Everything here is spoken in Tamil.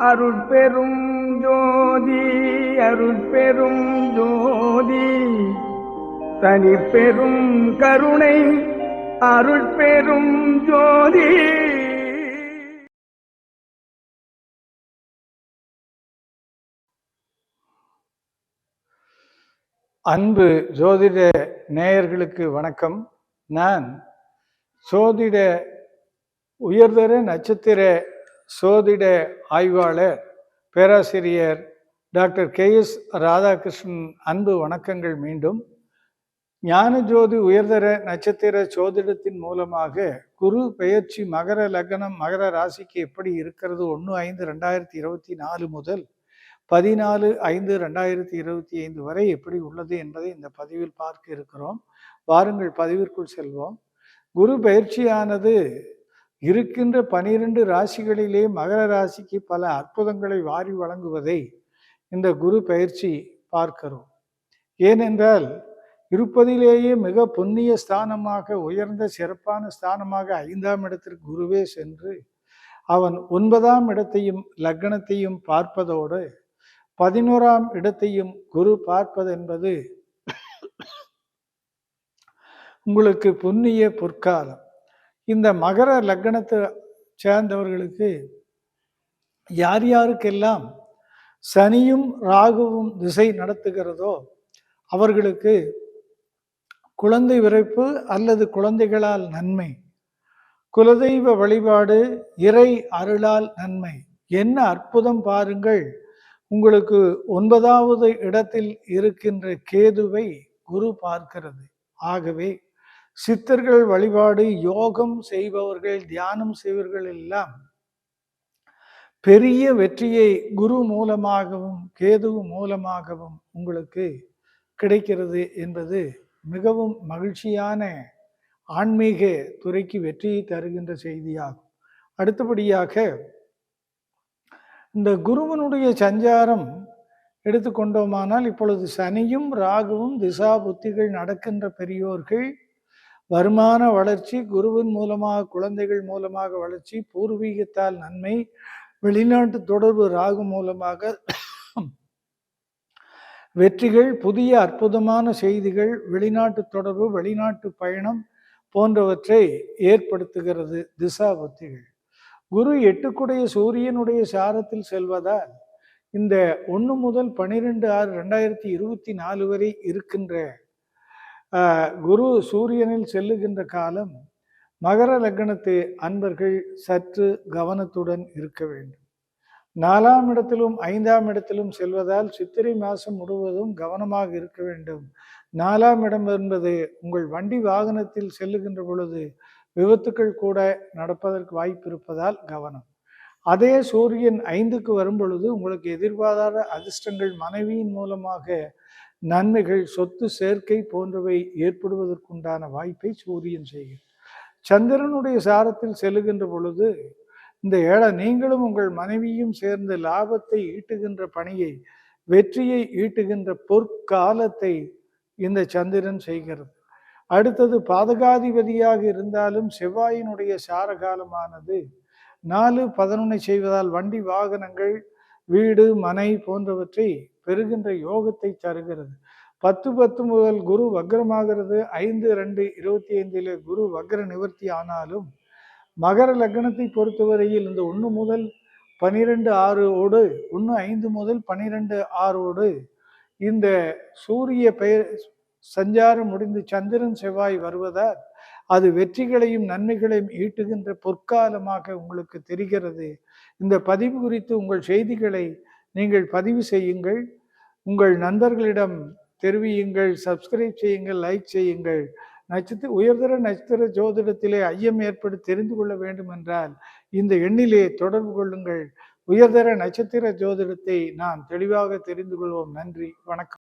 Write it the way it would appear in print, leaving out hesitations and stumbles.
அருட்பெரும் ஜோதி அருட்பெரும் ஜோதி தனிப்பெரும் கருணை அருட்பெரும் ஜோதி. அன்பு ஜோதிட நேயர்களுக்கு வணக்கம். நான் சோதிட உயர்தர நட்சத்திர சோதிட ஆய்வாளர் பேராசிரியர் டாக்டர் KS ராதாகிருஷ்ணன். அன்பு வணக்கங்கள். மீண்டும் ஞானஜோதி உயர்தர நட்சத்திர சோதிடத்தின் மூலமாக குரு பெயர்ச்சி மகர லக்னம் மகர ராசிக்கு எப்படி இருக்கிறது 1/5/2024 முதல் 14/5/2025 வரை எப்படி உள்ளது என்பதை இந்த பதிவில் பார்க்க இருக்கிறோம். வாருங்கள் பதிவிற்குள் செல்வோம். குரு பயிற்சியானது இருக்கின்ற 12 ராசிகளிலே மகர ராசிக்கு பல அற்புதங்களை வாரி வழங்குவதை இந்த குரு பயிற்சி பார்க்கிறோம். ஏனென்றால் இருப்பதிலேயே மிக புண்ணிய ஸ்தானமாக உயர்ந்த சிறப்பான ஸ்தானமாக 5ஆம் இடத்திற்கு குருவே சென்று அவன் 9ஆம் இடத்தையும் லக்னத்தையும் பார்ப்பதோடு 11ஆம் இடத்தையும் குரு பார்ப்பது என்பது உங்களுக்கு புண்ணிய பொற்காலம். இந்த மகர லக்னத்தை சேர்ந்தவர்களுக்கு யார் யாருக்கெல்லாம் சனியும் ராகுவும் திசை நடத்துகிறதோ அவர்களுக்கு குழந்தை பிறப்பு அல்லது குழந்தைகளால் நன்மை, குலதெய்வ வழிபாடு, இறை அருளால் நன்மை. என்ன அற்புதம் பாருங்கள். உங்களுக்கு 9வது இடத்தில் இருக்கின்ற கேதுவை குரு பார்க்கிறது. ஆகவே சித்தர்கள் வழிபாடு, யோகம் செய்பவர்கள், தியானம் செய்பவர்கள் எல்லாம் பெரிய வெற்றியை குரு மூலமாகவும் கேது மூலமாகவும் உங்களுக்கு கிடைக்கிறது என்பது மிகவும் மகிழ்ச்சியான ஆன்மீக துறைக்கு வெற்றியை தருகின்ற செய்தியாகும். அடுத்தபடியாக இந்த குருவனுடைய சஞ்சாரம் எடுத்துக்கொண்டோமானால் இப்பொழுது சனியும் ராகுவும் திசா புத்திகள் நடக்கின்ற பெரியோர்கள் வருமான வளர்ச்சி, குருவின் மூலமாக குழந்தைகள் மூலமாக வளர்ச்சி, பூர்வீகத்தால் நன்மை, வெளிநாட்டு தொடர்பு ராகு மூலமாக வெற்றிகள், புதிய அற்புதமான செய்திகள், வெளிநாட்டு தொடர்பு, வெளிநாட்டு பயணம் போன்றவற்றை ஏற்படுத்துகிறது திசா புத்திகள். குரு 8 சூரியனுடைய சாரத்தில் செல்வதால் இந்த 1 முதல் 12/6/2024 வரை இருக்கின்ற குரு சூரியனில் செல்லுகின்ற காலம் மகர லக்னத்து அன்பர்கள் சற்று கவனத்துடன் இருக்க வேண்டும். 4ஆம் இடத்திலும் 5ஆம் இடத்திலும் செல்வதால் சித்திரை மாதம் முழுவதும் கவனமாக இருக்க வேண்டும். 4ஆம் இடம் என்பது உங்கள் வண்டி வாகனத்தில் செல்லுகின்ற பொழுது விபத்துக்கள் கூட நடப்பதற்கு வாய்ப்பு இருப்பதால் கவனம். அதே சூரியன் 5க்கு வரும் பொழுது உங்களுக்கு எதிர்பாராத அதிர்ஷ்டங்கள், மனைவியின் மூலமாக நன்மைகள், சொத்து சேர்க்கை போன்றவை ஏற்படுவதற்குண்டான வாய்ப்பை சூரியன் செய்கிறது. சந்திரனுடைய சாரத்தில் செல்லுகின்ற பொழுது இந்த நீங்களும் உங்கள் மனைவியும் சேர்ந்து லாபத்தை ஈட்டுகின்ற பணியை, வெற்றியை ஈட்டுகின்ற பொற்காலத்தை இந்த சந்திரன் செய்கிறது. அடுத்தது பாதகாதிபதியாக இருந்தாலும் செவ்வாயினுடைய சாரகாலமானது 4-11 செய்வதால் வண்டி வாகனங்கள், வீடு, மனை போன்றவற்றை பெறுகின்ற யோகத்தை தருகிறது. 10-10 முதல் குரு வக்ரமாகிறது. 5-2-25 குரு வக்ர நிவர்த்தி ஆனாலும் மகர லக்னத்தை பொறுத்தவரையில் இந்த 1 முதல் 12/6 1/5 முதல் 12/6 இந்த சூரிய பெயர் சஞ்சாரம் முடிந்து சந்திரன் செவ்வாய் வருவதால் அது வெற்றிகளையும் நன்மைகளையும் ஈட்டுகின்ற பொற்காலமாக உங்களுக்கு தெரிகிறது. இந்த பதிவு குறித்து உங்கள் செய்திகளை நீங்கள் பதிவு செய்யுங்கள், உங்கள் நண்பர்களிடம் தெரிவியுங்கள், சப்ஸ்கிரைப் செய்யுங்கள், லைக் செய்யுங்கள். உயர்தர நட்சத்திர ஜோதிடத்திலே ஐயம் ஏற்பட்டு தெரிந்து கொள்ள வேண்டும் என்றால் இந்த எண்ணிலே தொடர்பு கொள்ளுங்கள். உயர்தர நட்சத்திர ஜோதிடத்தை நாம் தெளிவாக தெரிந்து கொள்வோம். நன்றி, வணக்கம்.